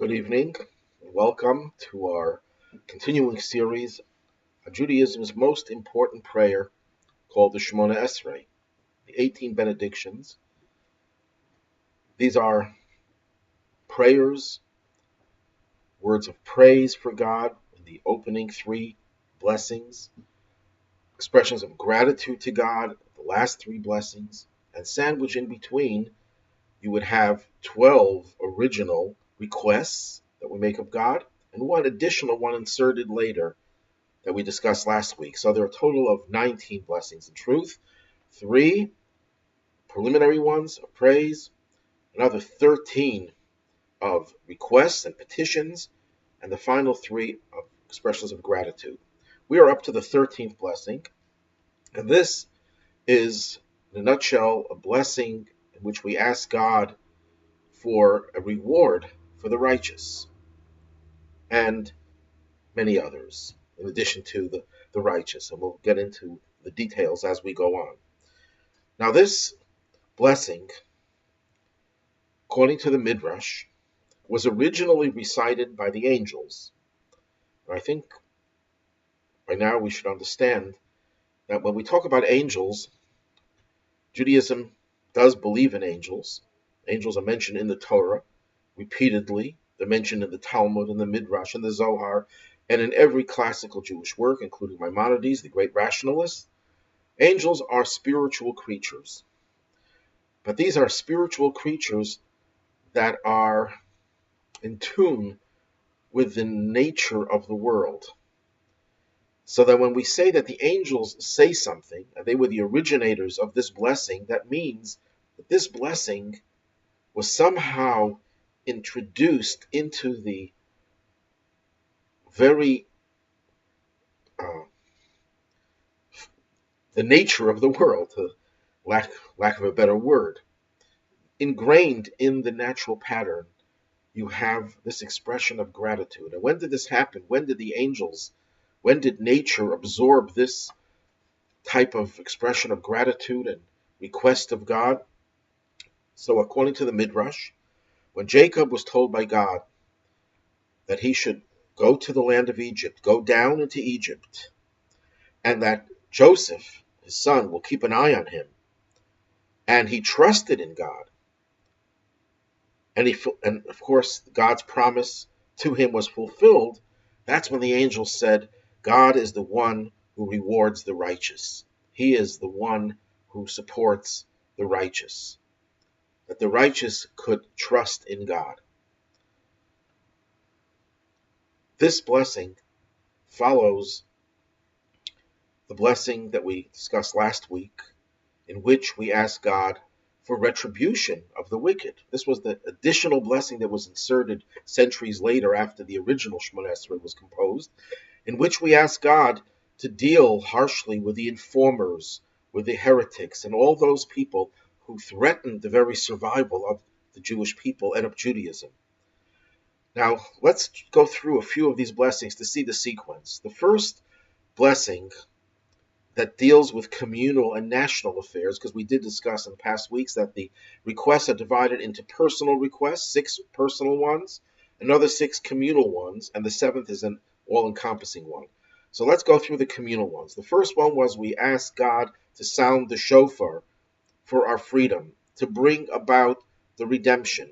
Good evening. Welcome to our continuing series on Judaism's most important prayer called the Shemona Esrei, the 18 benedictions. These are prayers, words of praise for God in the opening three blessings, expressions of gratitude to God, the last three blessings, and sandwiched in between, you would have 12 original requests that we make of God, and one additional one inserted later that we discussed last week. So there are a total of 19 blessings in truth, 3 preliminary ones of praise, another 13 of requests and petitions, and the final 3 of expressions of gratitude. We are up to the 13th blessing, and this is, in a nutshell, a blessing in which we ask God for a reward for the righteous and many others, in addition to the righteous. And we'll get into the details as we go on. Now, this blessing, according to the Midrash, was originally recited by the angels. I think by now we should understand that when we talk about angels, Judaism does believe in angels. Angels are mentioned in the Torah repeatedly. They're mentioned in the Talmud, in the Midrash, in the Zohar, and in every classical Jewish work, including Maimonides, the great rationalist. Angels are spiritual creatures. But these are spiritual creatures that are in tune with the nature of the world. So that when we say that the angels say something, and they were the originators of this blessing, that means that this blessing was somehow introduced into the very the nature of the world, lack of a better word. Ingrained in the natural pattern, you have this expression of gratitude. And when did this happen? When did nature absorb this type of expression of gratitude and request of God? So according to the Midrash, when Jacob was told by God that he should go to the land of Egypt, go down into Egypt, and that Joseph, his son, will keep an eye on him, and he trusted in God, and of course God's promise to him was fulfilled, that's when the angel said, God is the one who rewards the righteous. He is the one who supports the righteous. That the righteous could trust in God. This blessing follows the blessing that we discussed last week, in which we ask God for retribution of the wicked. This was the additional blessing that was inserted centuries later after the original Shemona Esrei was composed, in which we ask God to deal harshly with the informers, with the heretics, and all those people who threatened the very survival of the Jewish people and of Judaism. Now, let's go through a few of these blessings to see the sequence. The first blessing that deals with communal and national affairs, because we did discuss in past weeks that the requests are divided into personal requests, 6 personal ones, another 6 communal ones, and the 7th is an all-encompassing one. So let's go through the communal ones. The first one was we asked God to sound the shofar for our freedom, to bring about the redemption.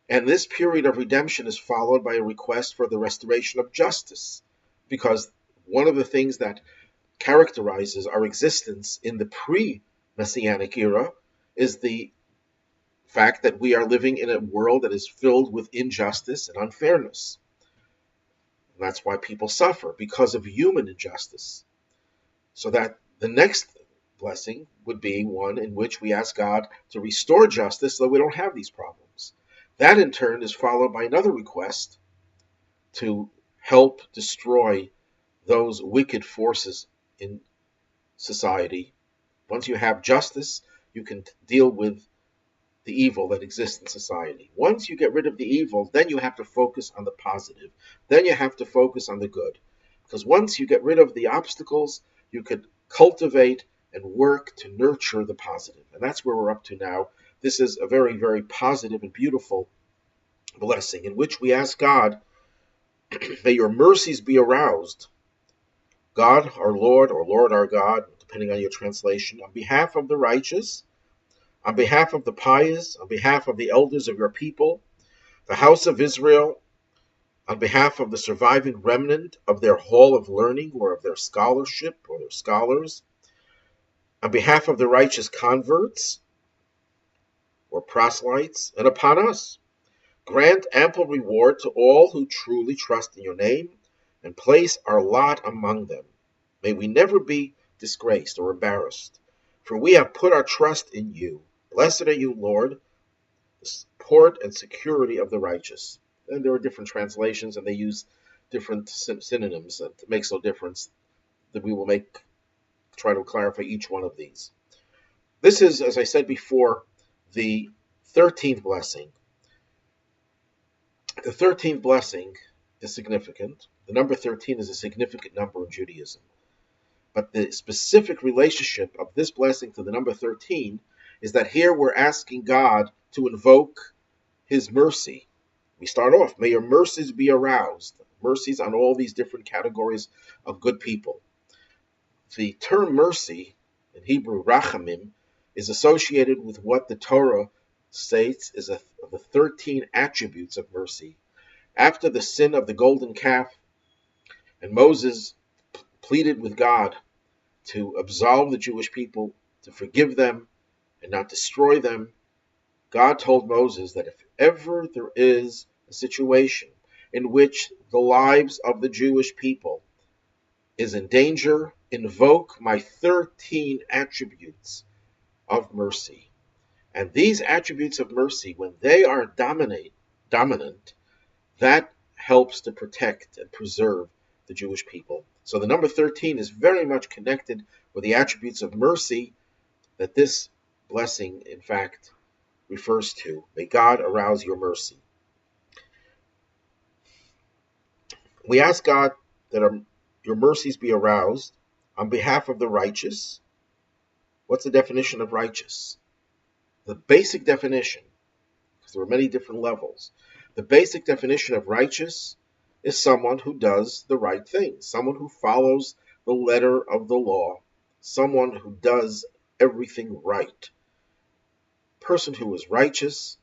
And this period of redemption is followed by a request for the restoration of justice, because one of the things that characterizes our existence in the pre-Messianic era is the fact that we are living in a world that is filled with injustice and unfairness. And that's why people suffer, because of human injustice. So that the next blessing would be one in which we ask God to restore justice so that we don't have these problems. That in turn is followed by another request to help destroy those wicked forces in society. Once you have justice, you can deal with the evil that exists in society. Once you get rid of the evil, then you have to focus on the positive. Then you have to focus on the good. Because once you get rid of the obstacles, you could cultivate and work to nurture the positive. And that's where we're up to now. This is a very, very positive and beautiful blessing, in which we ask God, may your mercies be aroused. God, our Lord, or Lord our God, depending on your translation, on behalf of the righteous, on behalf of the pious, on behalf of the elders of your people, the house of Israel, on behalf of the surviving remnant of their hall of learning or of their scholarship or their scholars, on behalf of the righteous converts or proselytes, and upon us. Grant ample reward to all who truly trust in your name, and place our lot among them. May we never be disgraced or embarrassed, for we have put our trust in you. Blessed are you, Lord, the support and security of the righteous. And there are different translations, and they use different synonyms. It makes no difference. That we will try to clarify each one of these. This is, as I said before, the 13th blessing. The 13th blessing is significant. The number 13 is a significant number in Judaism. But the specific relationship of this blessing to the number 13 is that here we're asking God to invoke his mercy. We start off, may your mercies be aroused. Mercies on all these different categories of good people. The term mercy, in Hebrew, rachamim, is associated with what the Torah states is the 13 attributes of mercy. After the sin of the golden calf, and Moses pleaded with God to absolve the Jewish people, to forgive them, and not destroy them, God told Moses that if ever there is a situation in which the lives of the Jewish people is in danger, invoke my 13 attributes of mercy. And these attributes of mercy, when they are dominant, that helps to protect and preserve the Jewish people. So the number 13 is very much connected with the attributes of mercy that this blessing, in fact, refers to. May God arouse your mercy. We ask God that your mercies be aroused on behalf of the righteous. What's the definition of righteous? The basic definition, because there are many different levels, the basic definition of righteous is someone who does the right thing, someone who follows the letter of the law, someone who does everything right. A person who is righteous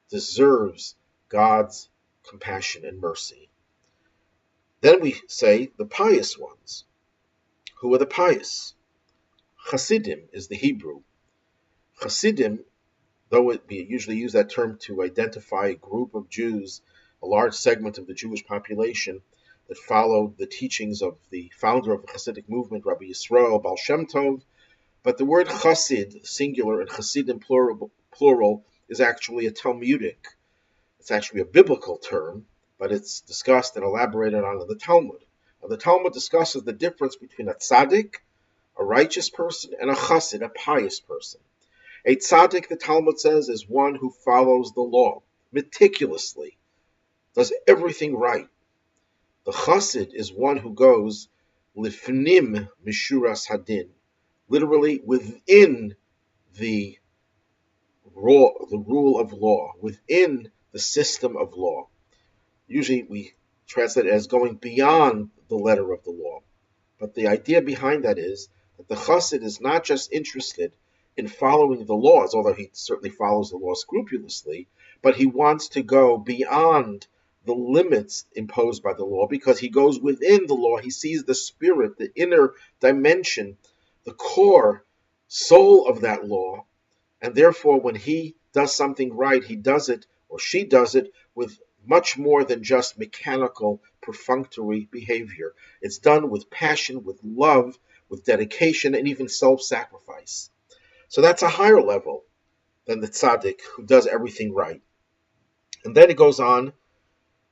deserves God's compassion and mercy. Then we say the pious ones. Who are the pious? Chasidim is the Hebrew. Chasidim, though we usually use that term to identify a group of Jews, a large segment of the Jewish population that followed the teachings of the founder of the Hasidic movement, Rabbi Yisrael Baal Shem Tov, but the word Chasid, singular, and Chasidim, plural, is actually a Talmudic. It's actually a biblical term, but it's discussed and elaborated on in the Talmud. Now, the Talmud discusses the difference between a tzaddik, a righteous person, and a chassid, a pious person. A tzaddik, the Talmud says, is one who follows the law meticulously, does everything right. The chassid is one who goes lifnim mishuras hadin, literally within the rule of law, within the system of law. Usually we translate it as going beyond the letter of the law. But the idea behind that is that the chassid is not just interested in following the laws, although he certainly follows the law scrupulously, but he wants to go beyond the limits imposed by the law because he goes within the law. He sees the spirit, the inner dimension, the core soul of that law, and therefore when he does something right, he does it, or she does it, with much more than just mechanical, perfunctory behavior. It's done with passion, with love, with dedication, and even self-sacrifice. So that's a higher level than the tzaddik who does everything right. And then it goes on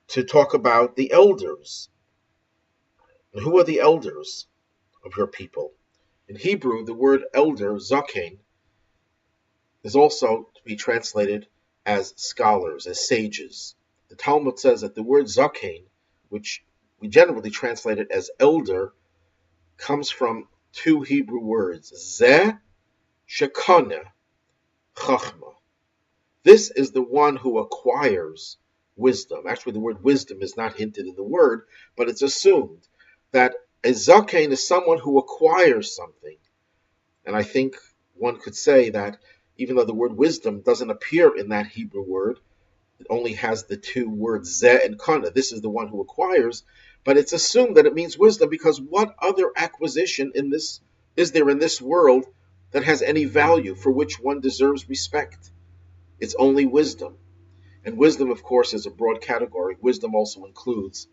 to talk about the elders. And who are the elders of your people? In Hebrew, the word elder, zaken, is also to be translated as scholars, as sages. The Talmud says that the word zaken, which we generally translate it as elder, comes from two Hebrew words, zeh shekana chachma. This is the one who acquires wisdom. Actually, the word wisdom is not hinted in the word, but it's assumed that a zaken is someone who acquires something. And I think one could say that even though the word wisdom doesn't appear in that Hebrew word, it only has the two words zeh and kana. This is the one who acquires, but it's assumed that it means wisdom, because what other acquisition is there in this world that has any value, for which one deserves respect? It's only wisdom. And wisdom, of course, is a broad category. Wisdom also includes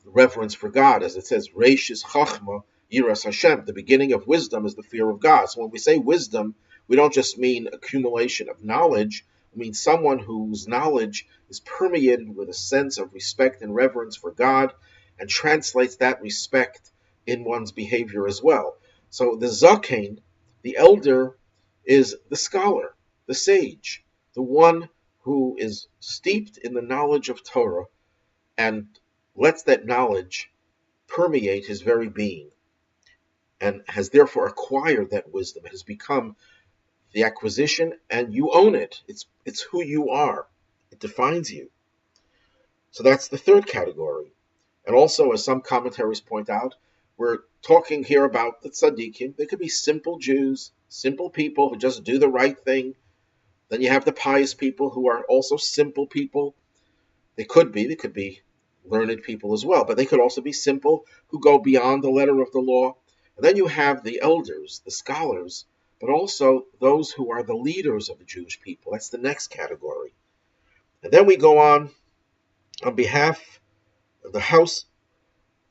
reverence for God, as it says, Reish is Chachma, Yiras Hashem. The beginning of wisdom is the fear of God. So when we say wisdom, we don't just mean accumulation of knowledge. We mean someone whose knowledge is permeated with a sense of respect and reverence for God, and translates that respect in one's behavior as well. So the Zaken, the elder, is the scholar, the sage, the one who is steeped in the knowledge of Torah and lets that knowledge permeate his very being, and has therefore acquired that wisdom. It has become the acquisition, and you own it. It's who you are. It defines you. So that's the third category. And also, as some commentaries point out, we're talking here about the tzaddikim. They could be simple Jews, simple people who just do the right thing. Then you have the pious people who are also simple people. They could be learned people as well, but they could also be simple, who go beyond the letter of the law. And then you have the elders, the scholars, but also those who are the leaders of the Jewish people. That's the next category. And then we go on behalf of the house,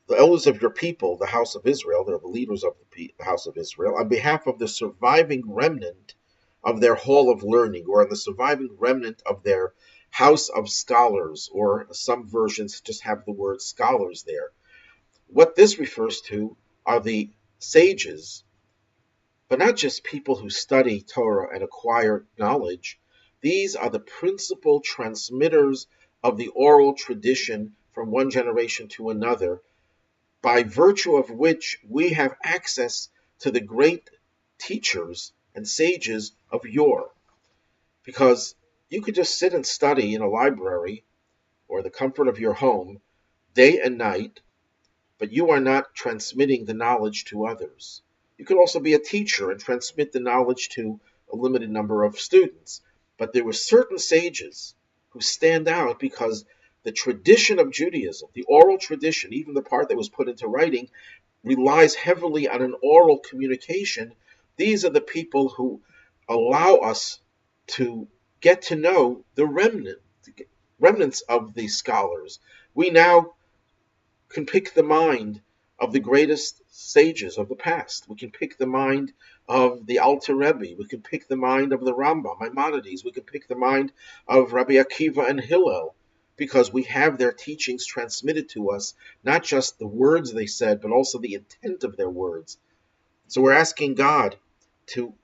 the elders of your people, the house of Israel. They're the leaders of the house of Israel, on behalf of the surviving remnant of their hall of learning, or the surviving remnant of their house of scholars, or some versions just have the word scholars there. What this refers to are the sages, but not just people who study Torah and acquire knowledge. These are the principal transmitters of the oral tradition from one generation to another, by virtue of which we have access to the great teachers and sages of yore. Because you could just sit and study in a library or the comfort of your home day and night, but you are not transmitting the knowledge to others. You could also be a teacher and transmit the knowledge to a limited number of students. But there were certain sages who stand out because the tradition of Judaism, the oral tradition, even the part that was put into writing, relies heavily on an oral communication. These are the people who allow us to get to know the remnants of the scholars. We now can pick the mind of the greatest sages of the past. We can pick the mind of the Alter Rebbe. We can pick the mind of the Rambam, Maimonides. We can pick the mind of Rabbi Akiva and Hillel, because we have their teachings transmitted to us, not just the words they said, but also the intent of their words. So we're asking God to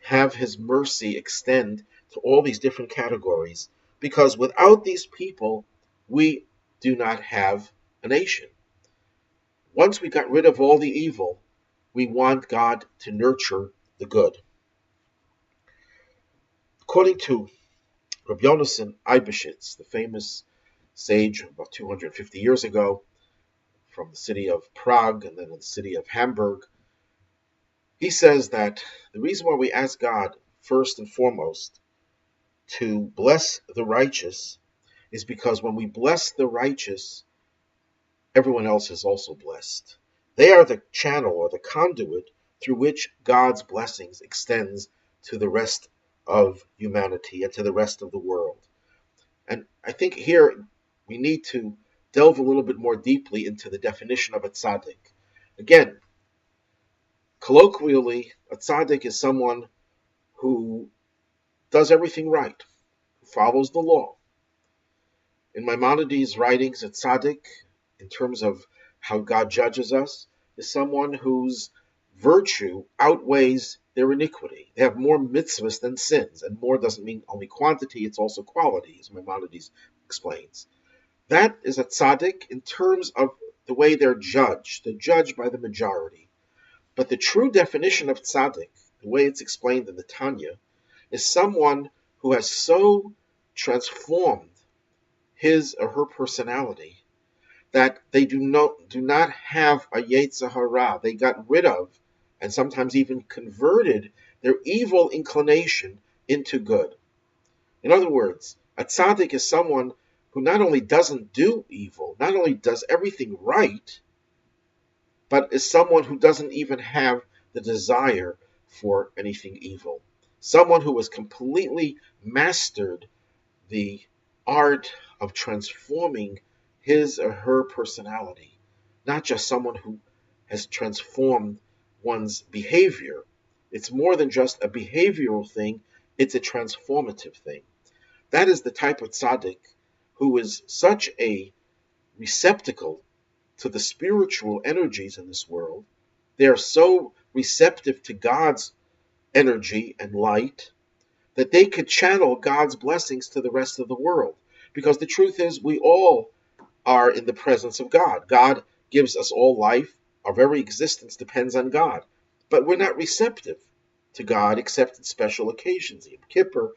have his mercy extend to all these different categories, because without these people, we do not have a nation. Once we got rid of all the evil, we want God to nurture the good. According to Rabbi Yonason Eibeshitz, the famous sage about 250 years ago, from the city of Prague and then the city of Hamburg, he says that the reason why we ask God first and foremost to bless the righteous is because when we bless the righteous, everyone else is also blessed. They are the channel or the conduit through which God's blessings extends to the rest of humanity and to the rest of the world. And I think here we need to delve a little bit more deeply into the definition of a tzaddik. Again, colloquially, a tzaddik is someone who does everything right, who follows the law. In Maimonides' writings, a tzaddik, in terms of how God judges us, is someone whose virtue outweighs their iniquity. They have more mitzvahs than sins, and more doesn't mean only quantity, it's also quality, as Maimonides explains. That is a tzaddik in terms of the way they're judged. They're judged by the majority. But the true definition of tzaddik, the way it's explained in the Tanya, is someone who has so transformed his or her personality, that they do not have a Yetzer Hara. They got rid of, and sometimes even converted, their evil inclination into good. In other words, a tzaddik is someone who not only doesn't do evil, not only does everything right, but is someone who doesn't even have the desire for anything evil. Someone who has completely mastered the art of transforming his or her personality, not just someone who has transformed one's behavior. It's more than just a behavioral thing, it's a transformative thing. That is the type of tzaddik who is such a receptacle to the spiritual energies in this world. They are so receptive to God's energy and light that they could channel God's blessings to the rest of the world. Because the truth is, we all are in the presence of God. God gives us all life. Our very existence depends on God. But we're not receptive to God except in special occasions, Yom Kippur,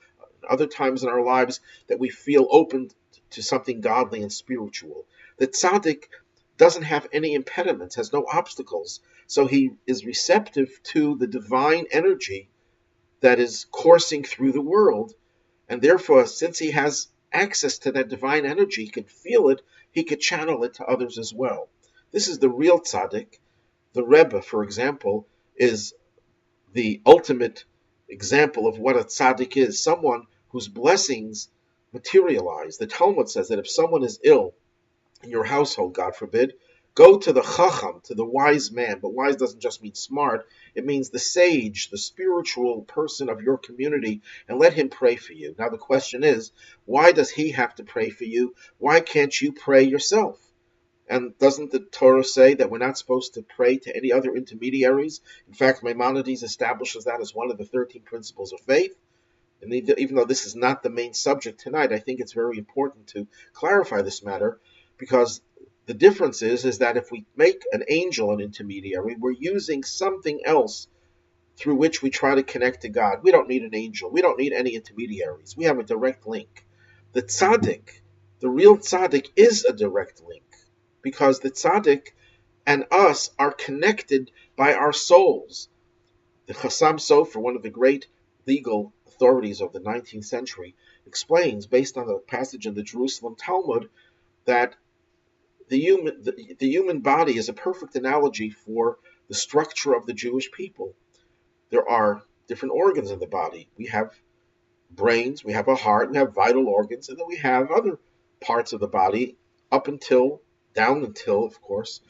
other times in our lives that we feel open to something godly and spiritual. The tzaddik doesn't have any impediments, has no obstacles, so he is receptive to the divine energy that is coursing through the world, and therefore, since he has access to that divine energy, he can feel it, he could channel it to others as well. This is the real tzaddik. The Rebbe, for example, is the ultimate example of what a tzaddik is, someone whose blessings materialize. The Talmud says that if someone is ill in your household, God forbid, go to the chacham, to the wise man. But wise doesn't just mean smart. It means the sage, the spiritual person of your community, and let him pray for you. Now the question is, why does he have to pray for you? Why can't you pray yourself? And doesn't the Torah say that we're not supposed to pray to any other intermediaries? In fact, Maimonides establishes that as one of the 13 principles of faith. And even though this is not the main subject tonight, I think it's very important to clarify this matter, because the difference is that if we make an angel an intermediary, we're using something else through which we try to connect to God. We don't need an angel. We don't need any intermediaries. We have a direct link. The tzaddik, the real tzaddik, is a direct link, because the tzaddik and us are connected by our souls. The Chassam Sofer, one of the great legal authorities of the 19th century, explains, based on a passage in the Jerusalem Talmud, that the human body is a perfect analogy for the structure of the Jewish people. There are different organs in the body. We have brains, we have a heart, we have vital organs, and then we have other parts of the body down until, of course,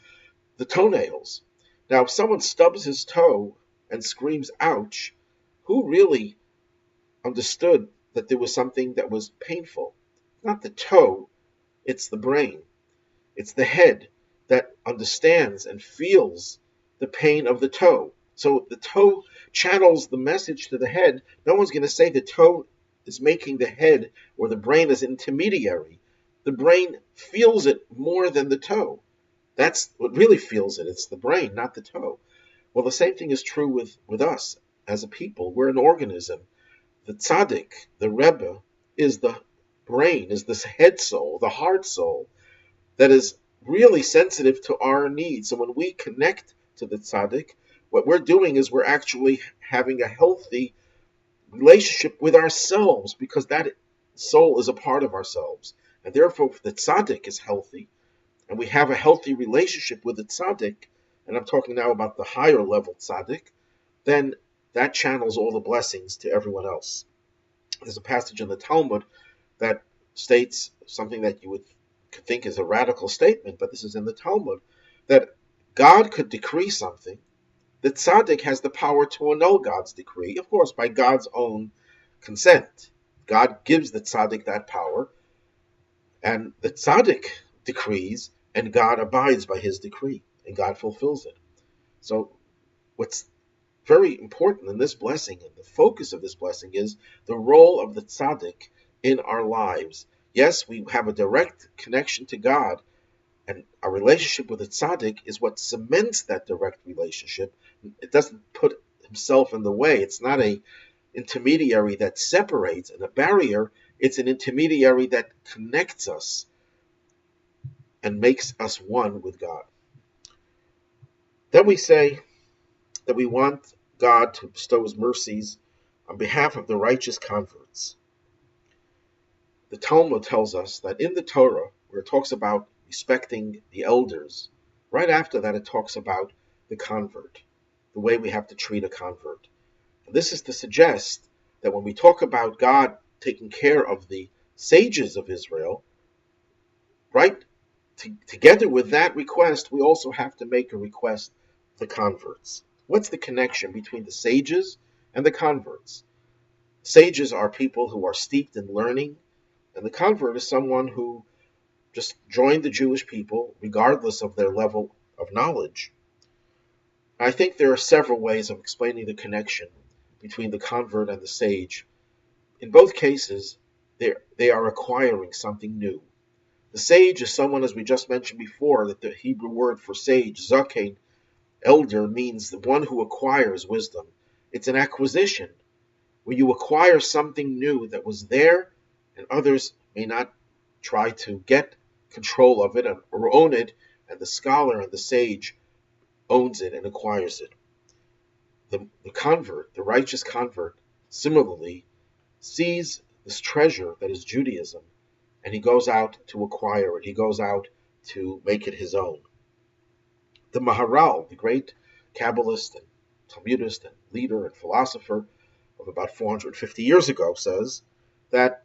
the toenails. Now, if someone stubs his toe and screams, ouch, who really understood that there was something that was painful? Not the toe, it's the brain. It's the head that understands and feels the pain of the toe. So the toe channels the message to the head. No one's going to say the toe is making the head or the brain as intermediary. The brain feels it more than the toe. That's what really feels it. It's the brain, not the toe. Well, the same thing is true with us as a people. We're an organism. The tzaddik, the Rebbe, is the brain, is this head soul, the heart soul, that is really sensitive to our needs. So when we connect to the tzaddik, what we're doing is we're actually having a healthy relationship with ourselves, because that soul is a part of ourselves. And therefore, if the tzaddik is healthy, and we have a healthy relationship with the tzaddik, and I'm talking now about the higher level tzaddik, then that channels all the blessings to everyone else. There's a passage in the Talmud that states something that you would think is a radical statement, but this is in the Talmud, that God could decree something. The tzaddik has the power to annul God's decree, of course, by God's own consent. God gives the tzaddik that power, and the tzaddik decrees, and God abides by his decree, and God fulfills it. So what's very important in this blessing, and the focus of this blessing, is the role of the tzaddik in our lives. Yes, we have a direct connection to God, and our relationship with the tzaddik is what cements that direct relationship. It doesn't put himself in the way. It's not an intermediary that separates and a barrier. It's an intermediary that connects us and makes us one with God. Then we say that we want God to bestow his mercies on behalf of the righteous converts. The Talmud tells us that in the Torah, where it talks about respecting the elders, right after that it talks about the convert, the way we have to treat a convert. And this is to suggest that when we talk about God taking care of the sages of Israel, right, together with that request, we also have to make a request for converts. What's the connection between the sages and the converts? Sages are people who are steeped in learning, and the convert is someone who just joined the Jewish people regardless of their level of knowledge. I think there are several ways of explaining the connection between the convert and the sage. In both cases, they are acquiring something new. The sage is someone, as we just mentioned before, that the Hebrew word for sage, zaken, elder, means the one who acquires wisdom. It's an acquisition, where you acquire something new that was there and others may not try to get control of it or own it, and the scholar and the sage owns it and acquires it. The convert, the righteous convert, similarly sees this treasure that is Judaism, and he goes out to acquire it. He goes out to make it his own. The Maharal, the great Kabbalist and Talmudist and leader and philosopher of about 450 years ago, says that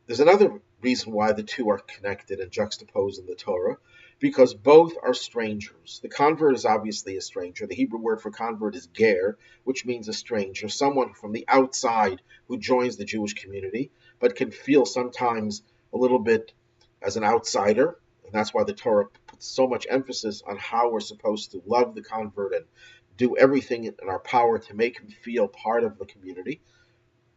there's another reason why the two are connected and juxtaposed in the Torah, because both are strangers. The convert is obviously a stranger. The Hebrew word for convert is ger, which means a stranger, someone from the outside who joins the Jewish community, but can feel sometimes a little bit as an outsider. And that's why the Torah puts so much emphasis on how we're supposed to love the convert and do everything in our power to make him feel part of the community,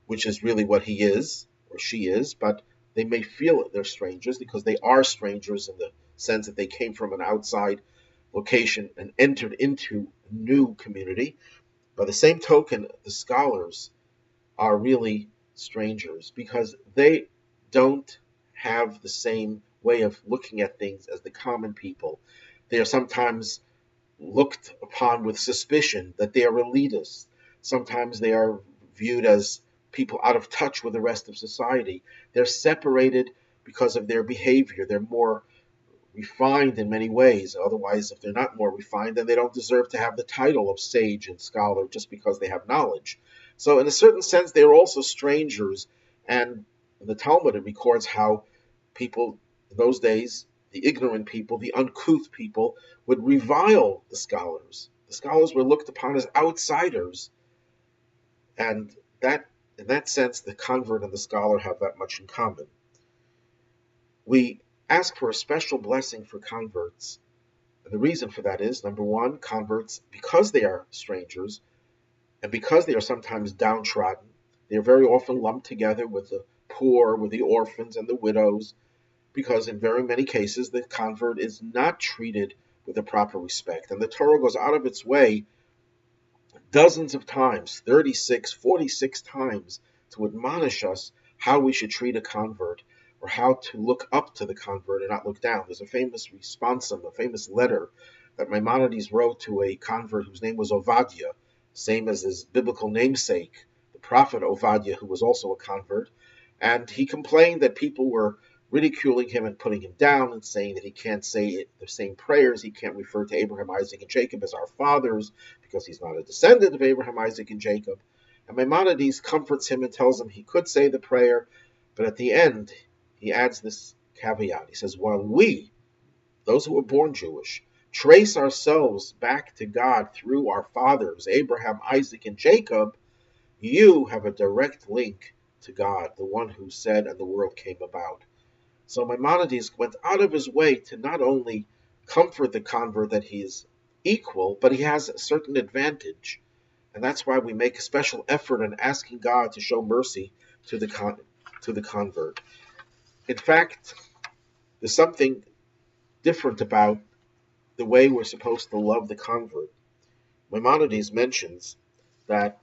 which is really what he is or she is, but they may feel they're strangers because they are strangers in the sense that they came from an outside location and entered into a new community. By the same token, the scholars are really strangers because they don't have the same way of looking at things as the common people. They are sometimes looked upon with suspicion that they are elitists. Sometimes they are viewed as people out of touch with the rest of society. They're separated because of their behavior. They're more refined in many ways. Otherwise, if they're not more refined, then they don't deserve to have the title of sage and scholar just because they have knowledge. So, in a certain sense, they are also strangers. And in the Talmud, it records how people in those days, the ignorant people, the uncouth people, would revile the scholars. The scholars were looked upon as outsiders, and that, in that sense, the convert and the scholar have that much in common. We ask for a special blessing for converts. And the reason for that is, number one, converts, because they are strangers, and because they are sometimes downtrodden, they are very often lumped together with the poor, with the orphans and the widows, because in very many cases the convert is not treated with the proper respect. And the Torah goes out of its way dozens of times, 36, 46 times, to admonish us how we should treat a convert or how to look up to the convert and not look down. There's a famous responsum, a famous letter that Maimonides wrote to a convert whose name was Ovadia, same as his biblical namesake, the prophet Ovadia, who was also a convert. And he complained that people were ridiculing him and putting him down and saying that he can't say the same prayers. He can't refer to Abraham, Isaac, and Jacob as our fathers because he's not a descendant of Abraham, Isaac, and Jacob. And Maimonides comforts him and tells him he could say the prayer, but at the end, he adds this caveat. He says, while we, those who were born Jewish, trace ourselves back to God through our fathers, Abraham, Isaac, and Jacob, you have a direct link to God, the one who said and the world came about. So Maimonides went out of his way to not only comfort the convert that he is equal, but he has a certain advantage. And that's why we make a special effort in asking God to show mercy to the convert. In fact, there's something different about the way we're supposed to love the convert. Maimonides mentions that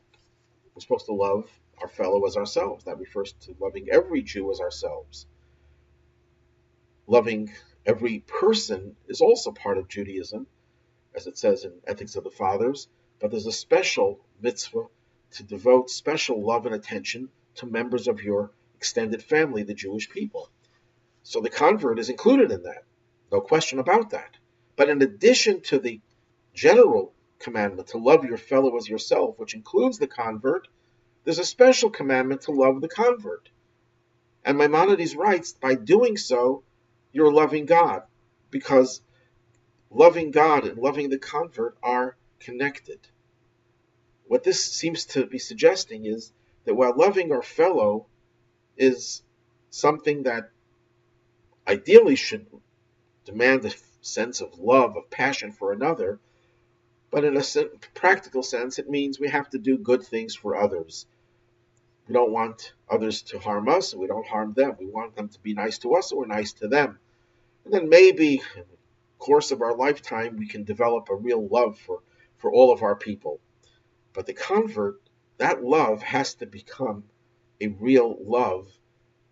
we're supposed to love our fellow as ourselves. That refers to loving every Jew as ourselves. Loving every person is also part of Judaism, as it says in Ethics of the Fathers, but there's a special mitzvah to devote special love and attention to members of your extended family, the Jewish people. So the convert is included in that, no question about that. But in addition to the general commandment to love your fellow as yourself, which includes the convert, there's a special commandment to love the convert. And Maimonides writes, by doing so, you're loving God, because loving God and loving the convert are connected. What this seems to be suggesting is that while loving our fellow is something that ideally should demand a sense of love, of passion for another, but in a practical sense, it means we have to do good things for others. We don't want others to harm us, and we don't harm them. We want them to be nice to us, so we're nice to them. And then maybe in the course of our lifetime, we can develop a real love for all of our people. But the convert, that love has to become a real love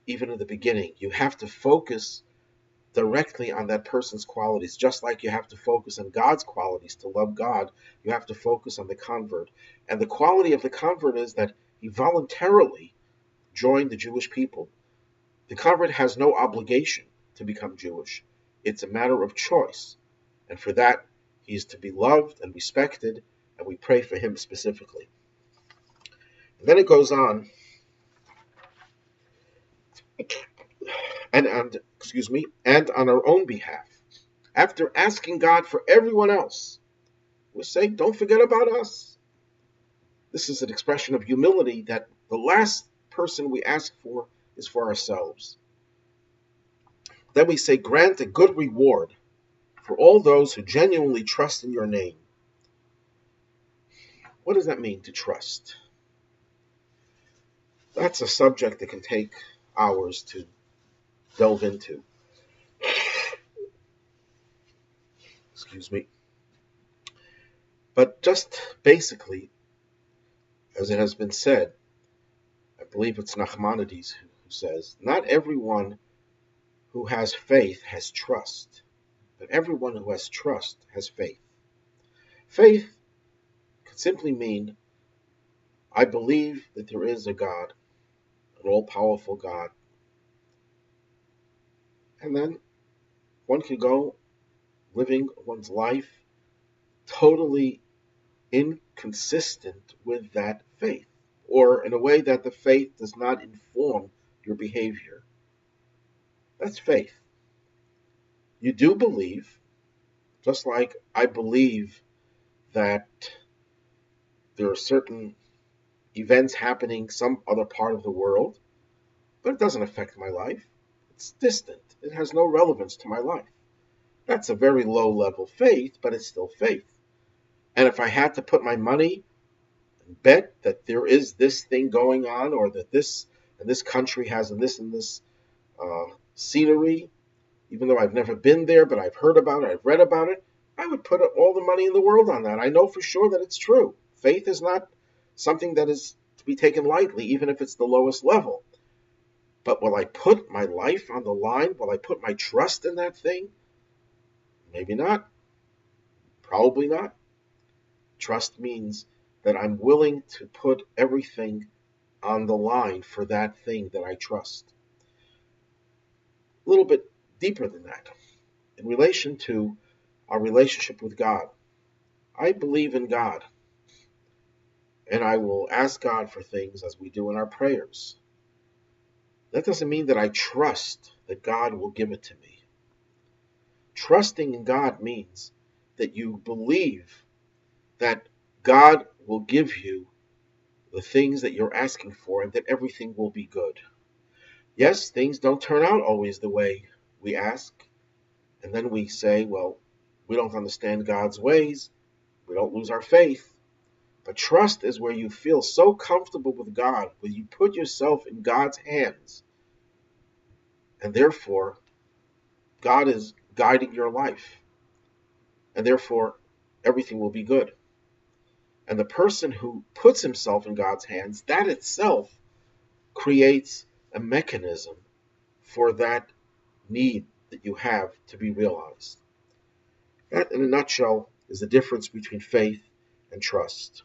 even in the beginning. You have to focus directly on that person's qualities, just like you have to focus on God's qualities to love God. You have to focus on the convert. And the quality of the convert is that he voluntarily joined the Jewish people. The convert has no obligation to become Jewish. It's a matter of choice. And for that, he is to be loved and respected, and we pray for him specifically. And then it goes on, and on our own behalf. After asking God for everyone else, we're saying, don't forget about us. This is an expression of humility that the last person we ask for is for ourselves. Then we say, grant a good reward for all those who genuinely trust in your name. What does that mean, to trust? That's a subject that can take hours to delve into. But just basically, as it has been said, I believe it's Nachmanides who says, not everyone who has faith has trust, but everyone who has trust has faith. Faith could simply mean, I believe that there is a God, an all-powerful God. And then one can go living one's life totally inconsistent with that faith, or in a way that the faith does not inform your behavior. That's faith. You do believe, just like I believe that there are certain events happening some other part of the world, but it doesn't affect my life. It's distant. It has no relevance to my life. That's a very low-level faith, but it's still faith. And if I had to put my money and bet that there is this thing going on, or that this country has this scenery, even though I've never been there, but I've heard about it, I've read about it, I would put all the money in the world on that. I know for sure that it's true. Faith is not something that is to be taken lightly, even if it's the lowest level. But will I put my life on the line? Will I put my trust in that thing? Maybe not. Probably not. Trust means that I'm willing to put everything on the line for that thing that I trust. A little bit deeper than that. In relation to our relationship with God, I believe in God, and I will ask God for things as we do in our prayers. That doesn't mean that I trust that God will give it to me. Trusting in God means that you believe that God will give you the things that you're asking for, and that everything will be good. Yes, things don't turn out always the way we ask, and then we say, well, we don't understand God's ways. We don't lose our faith. But trust is where you feel so comfortable with God, where you put yourself in God's hands, and therefore God is guiding your life, and therefore everything will be good. And the person who puts himself in God's hands, that itself creates a mechanism for that need that you have to be realized. That, in a nutshell, is the difference between faith and trust.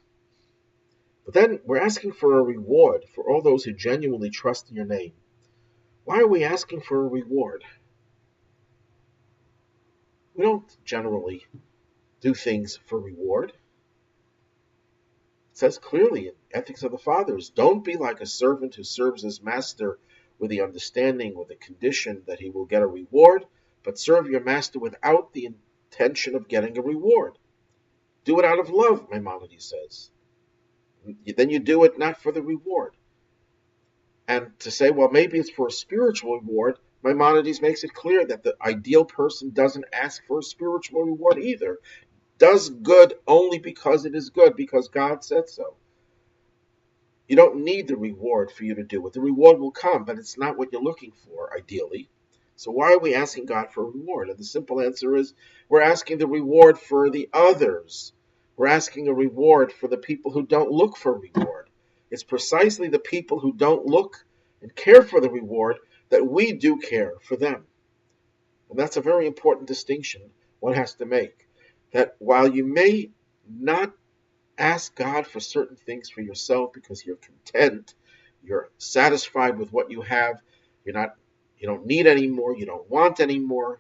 But then we're asking for a reward for all those who genuinely trust in your name. Why are we asking for a reward? We don't generally do things for reward. It says clearly in Ethics of the Fathers, don't be like a servant who serves his master with the understanding or the condition that he will get a reward, but serve your master without the intention of getting a reward. Do it out of love, Maimonides says. Then you do it not for the reward. And to say, well, maybe it's for a spiritual reward, Maimonides makes it clear that the ideal person doesn't ask for a spiritual reward either. Does good only because it is good, because God said so. You don't need the reward for you to do it. The reward will come, but it's not what you're looking for, ideally. So why are we asking God for a reward? And the simple answer is we're asking the reward for the others. We're asking a reward for the people who don't look for reward. It's precisely the people who don't look and care for the reward that we do care for them. And that's a very important distinction one has to make. That while you may not ask God for certain things for yourself because you're content, you're satisfied with what you have, you don't need any more, you don't want any more,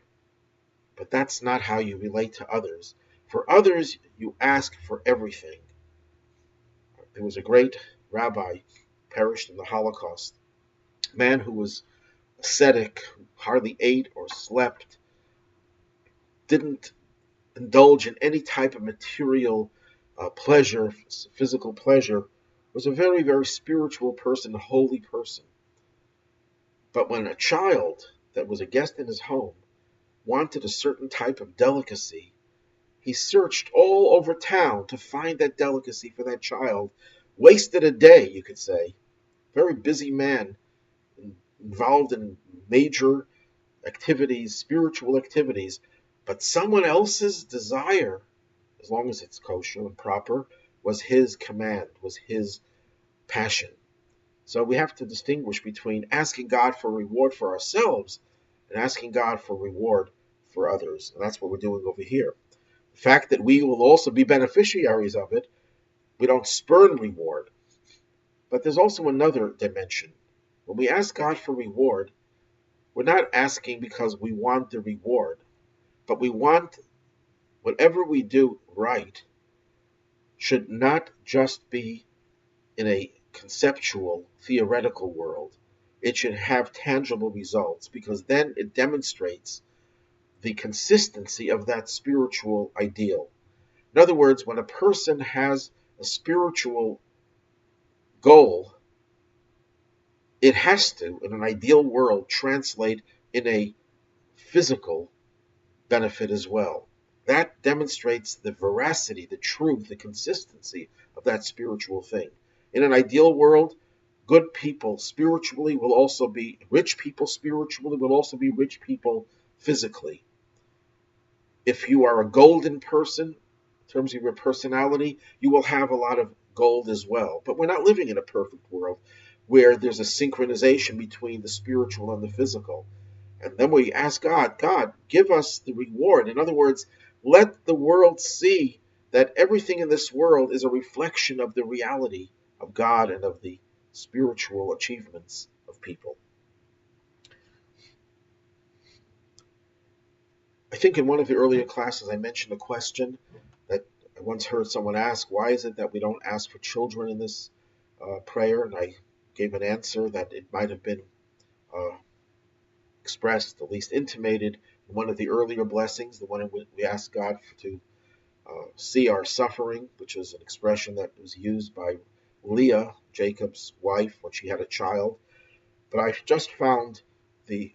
but that's not how you relate to others. For others, you ask for everything. There was a great rabbi, perished in the Holocaust, a man who was ascetic, hardly ate or slept, didn't indulge in any type of material pleasure, physical pleasure, was a very, very spiritual person, a holy person. But when a child that was a guest in his home wanted a certain type of delicacy, he searched all over town to find that delicacy for that child, wasted a day, you could say. Very busy man, involved in major activities, spiritual activities, but someone else's desire, as long as it's kosher and proper, was his command, was his passion. So we have to distinguish between asking God for reward for ourselves and asking God for reward for others. And that's what we're doing over here. The fact that we will also be beneficiaries of it, we don't spurn reward. But there's also another dimension. When we ask God for reward, we're not asking because we want the reward, but we want whatever we do right should not just be in a conceptual, theoretical world. It should have tangible results because then it demonstrates the consistency of that spiritual ideal. In other words, when a person has a spiritual goal, it has to, in an ideal world, translate in a physical benefit as well. That demonstrates the veracity, the truth, the consistency of that spiritual thing. In an ideal world, good people spiritually will also be rich people spiritually, will also be rich people physically. If you are a golden person, in terms of your personality, you will have a lot of gold as well. But we're not living in a perfect world where there's a synchronization between the spiritual and the physical. And then we ask God, God, give us the reward. In other words, let the world see that everything in this world is a reflection of the reality of God and of the spiritual achievements of people. I think in one of the earlier classes I mentioned a question that I once heard someone ask, why is it that we don't ask for children in this prayer? And I gave an answer that it might have been expressed, at least intimated, in one of the earlier blessings, the one in which we ask God to see our suffering, which is an expression that was used by Leah, Jacob's wife, when she had a child. But I just found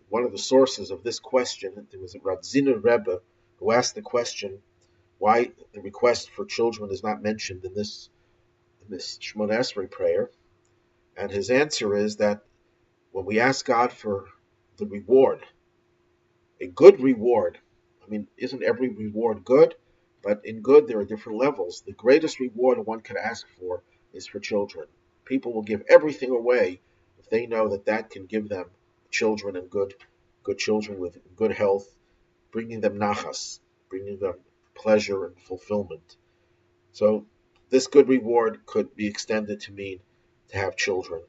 one of the sources of this question. There was a Radziner Rebbe who asked the question why the request for children is not mentioned in this Shemona Esrei prayer. And his answer is that when we ask God for the reward, a good reward, I mean, isn't every reward good? But in good, there are different levels. The greatest reward one could ask for is for children. People will give everything away if if they know that that can give them children and good children with good health, bringing them nachas, bringing them pleasure and fulfillment. So this good reward could be extended to mean to have children.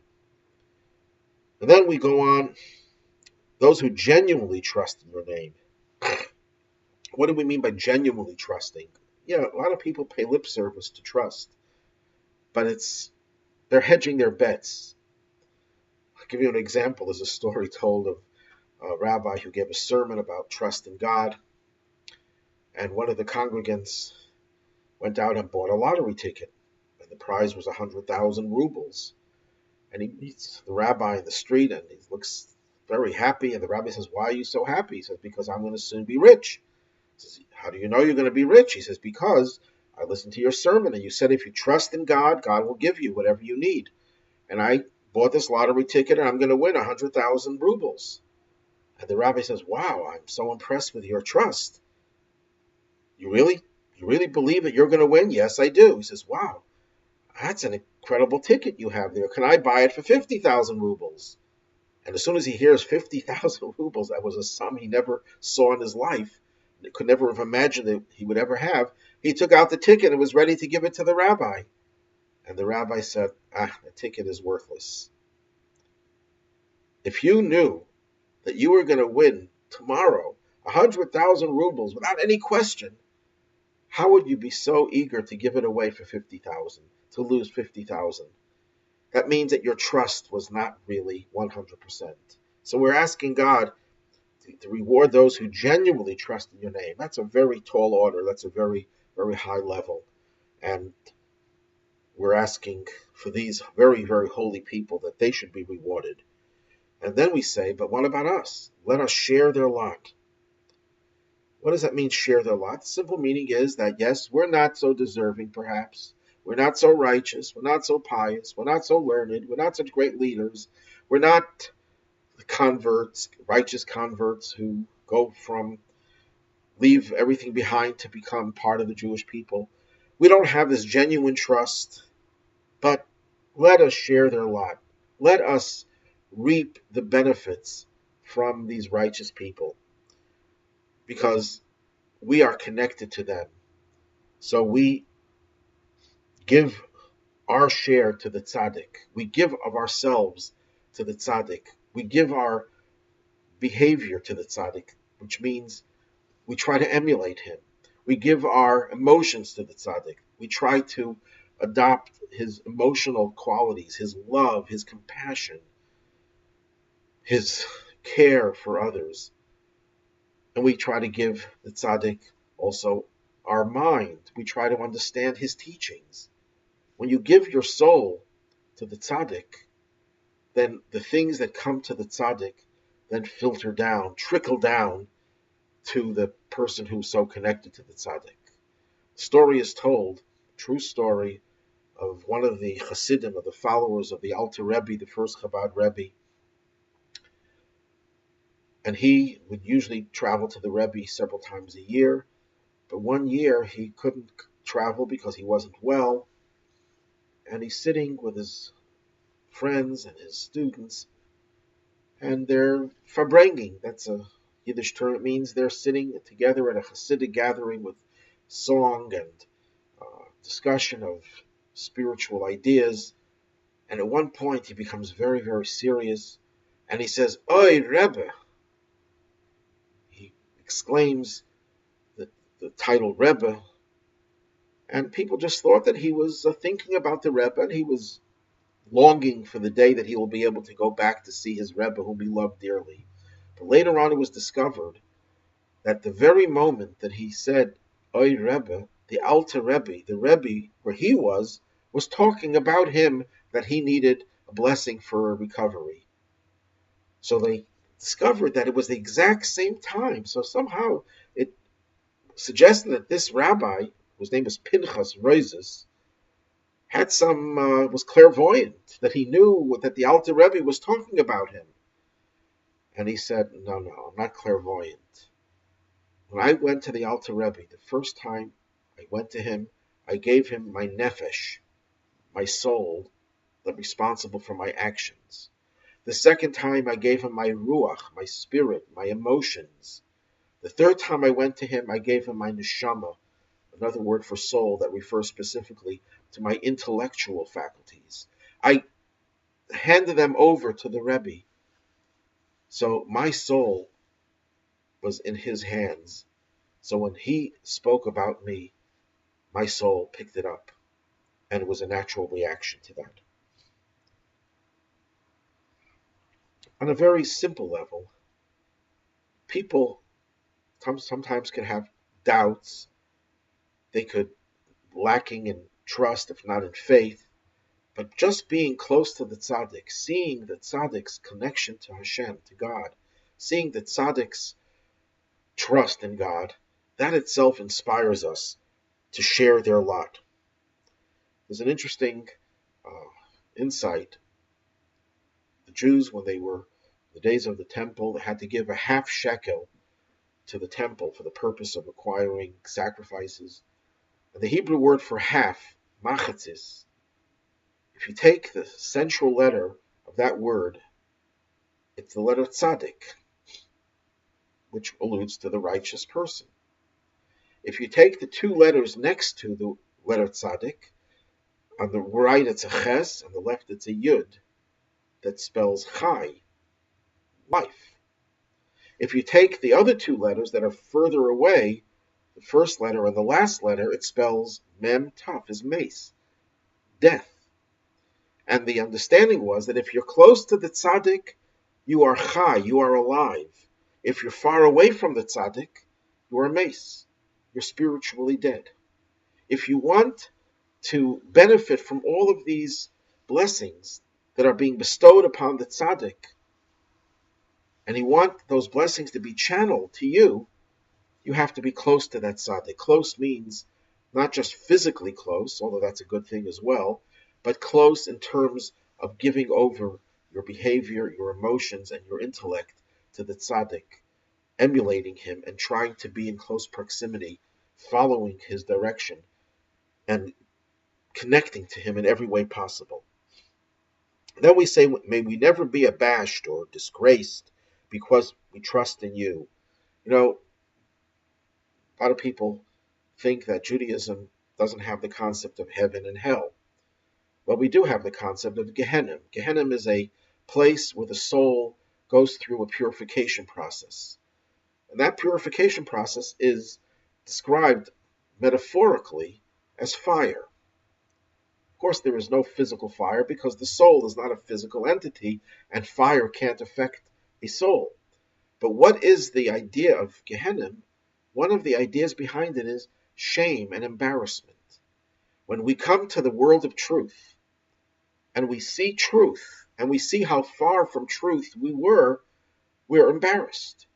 And then we go on, those who genuinely trust in your name. What do we mean by genuinely trusting? Yeah, a lot of people pay lip service to trust, but they're hedging their bets. I'll give you an example. There's a story told of a rabbi who gave a sermon about trust in God, and one of the congregants went out and bought a lottery ticket, and the prize was 100,000 rubles. And he meets the rabbi in the street, and he looks very happy. And the rabbi says, "Why are you so happy?" He says, "Because I'm going to soon be rich." He says, "How do you know you're going to be rich?" He says, "Because I listened to your sermon, and you said if you trust in God, God will give you whatever you need. And I bought this lottery ticket, and I'm going to win 100,000 rubles." And the rabbi says, "Wow, I'm so impressed with your trust. You really believe that you're going to win?" "Yes, I do." He says, "Wow, that's an incredible ticket you have there. Can I buy it for 50,000 rubles?" And as soon as he hears 50,000 rubles, that was a sum he never saw in his life, could never have imagined that he would ever have, he took out the ticket and was ready to give it to the rabbi. And the rabbi said, the ticket is worthless. If you knew that you were going to win tomorrow 100,000 rubles without any question, how would you be so eager to give it away for 50,000, to lose 50,000? That means that your trust was not really 100%. So we're asking God to reward those who genuinely trust in your name. That's a very tall order. That's a very, very high level. And we're asking for these very, very holy people that they should be rewarded. And then we say, but what about us? Let us share their lot. What does that mean, share their lot? The simple meaning is that, yes, we're not so deserving, perhaps. We're not so righteous. We're not so pious. We're not so learned. We're not such great leaders. We're not the converts, righteous converts who leave everything behind to become part of the Jewish people. We don't have this genuine trust, but let us share their lot. Let us reap the benefits from these righteous people, because we are connected to them. So we give our share to the tzaddik. We give of ourselves to the tzaddik. We give our behavior to the tzaddik, which means we try to emulate him. We give our emotions to the tzaddik. We try to adopt his emotional qualities, his love, his compassion, his care for others. And we try to give the tzaddik also our mind. We try to understand his teachings. When you give your soul to the tzaddik, then the things that come to the tzaddik then filter down, trickle down to the person who's so connected to the tzaddik. The story is told, true story, of one of the Hasidim, of the followers of the Alter Rebbe, the first Chabad Rebbe. And he would usually travel to the Rebbe several times a year. But one year he couldn't travel because he wasn't well. And he's sitting with his friends and his students, and they're farbrengen. That's a Yiddish term. It means they're sitting together at a Hasidic gathering with song and discussion of spiritual ideas. And at one point he becomes very, very serious, and he says, "Oi, Rebbe!" He exclaims the title Rebbe, and people just thought that he was thinking about the Rebbe, and he was longing for the day that he will be able to go back to see his Rebbe, whom he loved dearly. But later on it was discovered that the very moment that he said, "Oi Rebbe," the Alter Rebbe, the Rebbe where he was talking about him, that he needed a blessing for a recovery. So they discovered that it was the exact same time. So somehow it suggested that this rabbi, whose name is Pinchas Roises, was clairvoyant, that he knew that the Alter Rebbe was talking about him. And he said, no, I'm not clairvoyant. When I went to the Alter Rebbe, the first time I went to him, I gave him my nefesh, my soul, that responsible for my actions. The second time I gave him my ruach, my spirit, my emotions. The third time I went to him, I gave him my neshama, another word for soul that refers specifically to my intellectual faculties. I handed them over to the Rebbe. So my soul was in his hands. So when he spoke about me, my soul picked it up, and it was a natural reaction to that. On a very simple level, people sometimes can have doubts. They could lacking in trust, if not in faith. But just being close to the tzaddik, seeing the tzaddik's connection to Hashem, to God, seeing the tzaddik's trust in God, that itself inspires us to share their lot. There's an interesting insight. The Jews, when they were in the days of the temple, they had to give a half shekel to the temple for the purpose of acquiring sacrifices. And the Hebrew word for half, machatzis, if you take the central letter of that word, it's the letter tzaddik, which alludes to the righteous person. If you take the two letters next to the letter tzaddik, on the right it's a ches, on the left it's a yud, that spells chai, life. If you take the other two letters that are further away, the first letter and the last letter, it spells mem taf, is mace, death. And the understanding was that if you're close to the tzaddik, you are chai, you are alive. If you're far away from the tzaddik, you are mace, you're spiritually dead. If you want to benefit from all of these blessings that are being bestowed upon the tzaddik, and you want those blessings to be channeled to you, you have to be close to that tzaddik. Close means not just physically close, although that's a good thing as well, but close in terms of giving over your behavior, your emotions, and your intellect to the tzaddik, emulating him and trying to be in close proximity, following his direction, and connecting to him in every way possible. Then we say, may we never be abashed or disgraced because we trust in you. You know, a lot of people think that Judaism doesn't have the concept of heaven and hell. Well, we do have the concept of Gehenna. Gehenna is a place where the soul goes through a purification process. And that purification process is described metaphorically as fire. Of course, there is no physical fire because the soul is not a physical entity and fire can't affect a soul. But what is the idea of Gehenna? One of the ideas behind it is shame and embarrassment. When we come to the world of truth and we see truth and we see how far from truth we're embarrassed.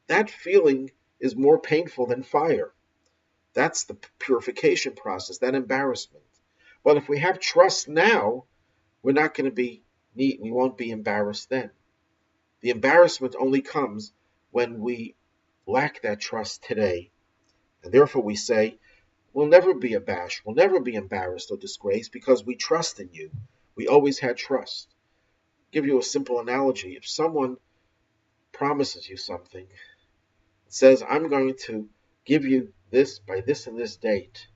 That feeling is more painful than fire. That's the purification process, that embarrassment. Well, if we have trust now, we're not going to be neat. We won't be embarrassed then. The embarrassment only comes when we lack that trust today. And therefore we say, we'll never be abashed, we'll never be embarrassed or disgraced because we trust in you. We always had trust. I'll give you a simple analogy. If someone promises you something, says, I'm going to give you this by this and this date,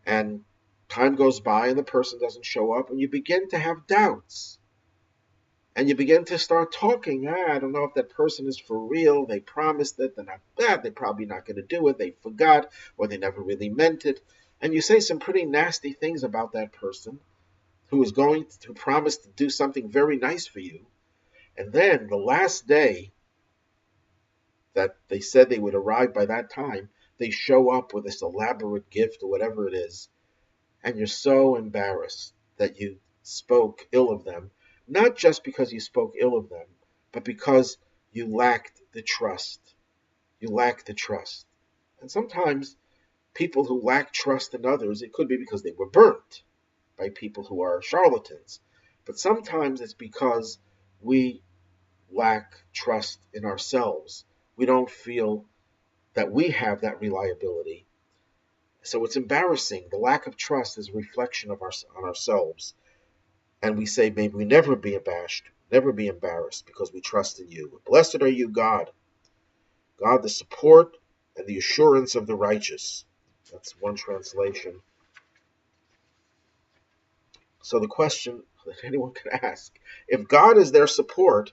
and time goes by and the person doesn't show up, and you begin to have doubts. And you begin to start talking, I don't know if that person is for real, they promised it, they're not that, they're probably not going to do it, they forgot, or they never really meant it. And you say some pretty nasty things about that person who is going to promise to do something very nice for you. And then the last day that they said they would arrive by that time, they show up with this elaborate gift or whatever it is, and you're so embarrassed that you spoke ill of them, not just because you spoke ill of them, but because you lacked the trust. You lacked the trust. And sometimes people who lack trust in others, it could be because they were burnt by people who are charlatans. But sometimes it's because we lack trust in ourselves. We don't feel that we have that reliability. So it's embarrassing. The lack of trust is a reflection of on ourselves. And we say, may we never be abashed never be embarrassed because we trust in you. Blessed are you, God, God, the support and the assurance of the righteous. That's one translation. So the question that anyone could ask, if God is their support,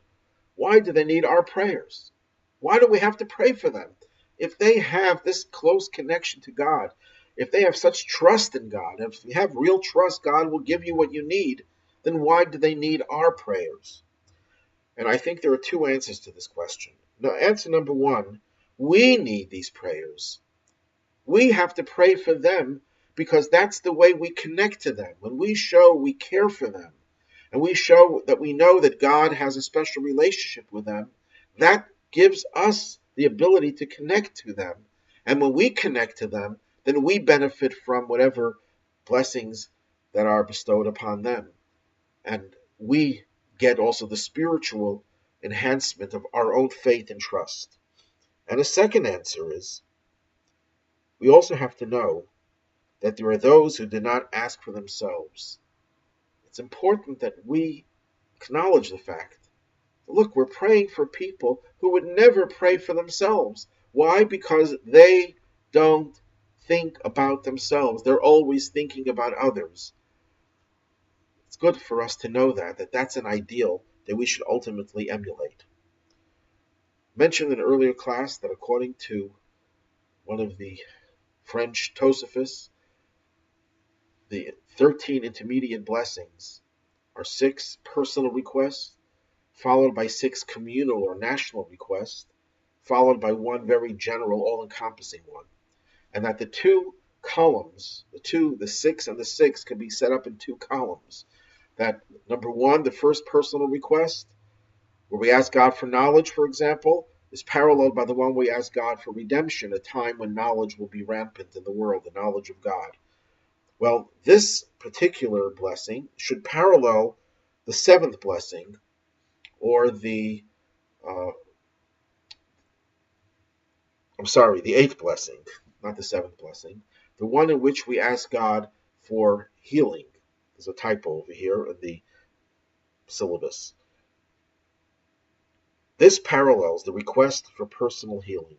why do they need our prayers? Why do we have to pray for them? If they have this close connection to God, if they have such trust in God, if you have real trust, God will give you what you need, then why do they need our prayers? And I think there are two answers to this question. Now, answer number one, we need these prayers. We have to pray for them because that's the way we connect to them. When we show we care for them and we show that we know that God has a special relationship with them, that gives us the ability to connect to them. And when we connect to them, then we benefit from whatever blessings that are bestowed upon them. And we get also the spiritual enhancement of our own faith and trust. And a second answer is we also have to know that there are those who did not ask for themselves. It's important that we acknowledge the fact. Look, we're praying for people who would never pray for themselves. Why? Because they don't think about themselves. They're always thinking about others. It's good for us to know that that's an ideal that we should ultimately emulate. Mentioned in an earlier class that according to one of the French Tosafos, the 13 intermediate blessings are 6 personal requests, followed by 6 communal or national requests, followed by one very general, all-encompassing one. And that the two columns, the 6 and the 6, can be set up in 2 columns. That number 1, the first personal request, where we ask God for knowledge, for example, is paralleled by the one we ask God for redemption, a time when knowledge will be rampant in the world, the knowledge of God. Well, this particular blessing should parallel the 7th blessing, or the 8th blessing, not the 7th blessing, the one in which we ask God for healing. There's a typo over here in the syllabus. This parallels the request for personal healing,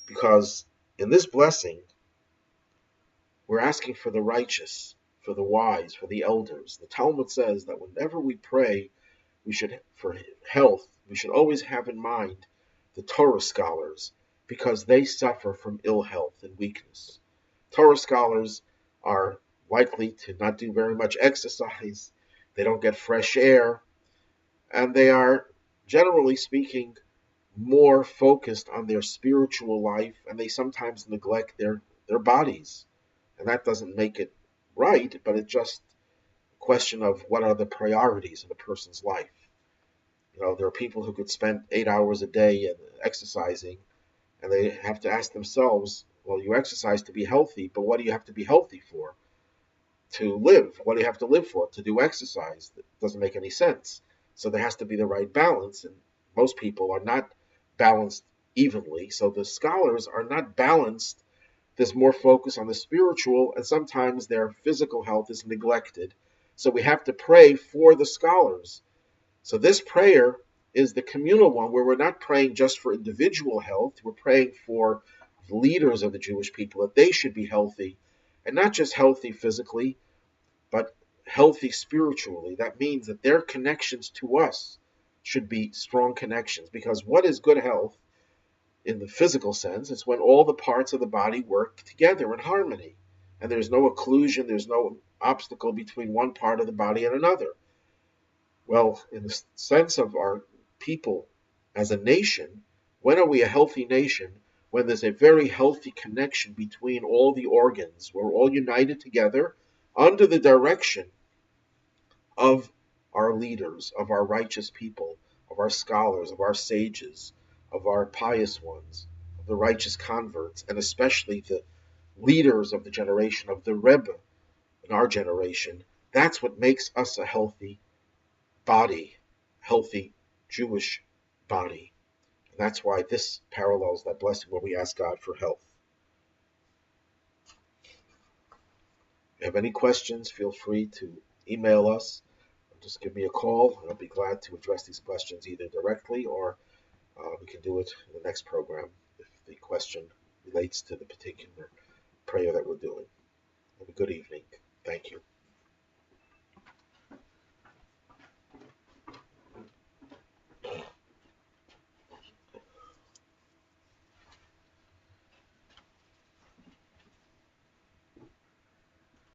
because in this blessing, we're asking for the righteous, for the wise, for the elders. The Talmud says that whenever we pray for health, we should always have in mind the Torah scholars, because they suffer from ill health and weakness. Torah scholars are likely to not do very much exercise, they don't get fresh air, and they are, generally speaking, more focused on their spiritual life, and they sometimes neglect their bodies. And that doesn't make it right, but it's just a question of what are the priorities in a person's life. There are people who could spend 8 hours a day exercising, and they have to ask themselves, well, you exercise to be healthy, but what do you have to be healthy for? To live. What do you have to live for? To do exercise. That doesn't make any sense. So there has to be the right balance, and most people are not balanced evenly. So the scholars are not balanced. There's more focus on the spiritual, and sometimes their physical health is neglected. So we have to pray for the scholars. So this prayer is the communal one, where we're not praying just for individual health. We're praying for the leaders of the Jewish people, that they should be healthy, and not just healthy physically, but healthy spiritually. That means that their connections to us should be strong connections, because what is good health in the physical sense? It's when all the parts of the body work together in harmony, and there's no occlusion, there's no obstacle between one part of the body and another. Well, in the sense of our people as a nation, when are we a healthy nation? When there's a very healthy connection between all the organs. We're all united together under the direction of our leaders, of our righteous people, of our scholars, of our sages, of our pious ones, of the righteous converts, and especially the leaders of the generation, of the Rebbe in our generation. That's what makes us a healthy body, healthy Jewish body. And that's why this parallels that blessing where we ask God for health. If you have any questions, feel free to email us just give me a call, and I'll be glad to address these questions either directly or we can do it in the next program if the question relates to the particular prayer that we're doing. Have a good evening. Thank you.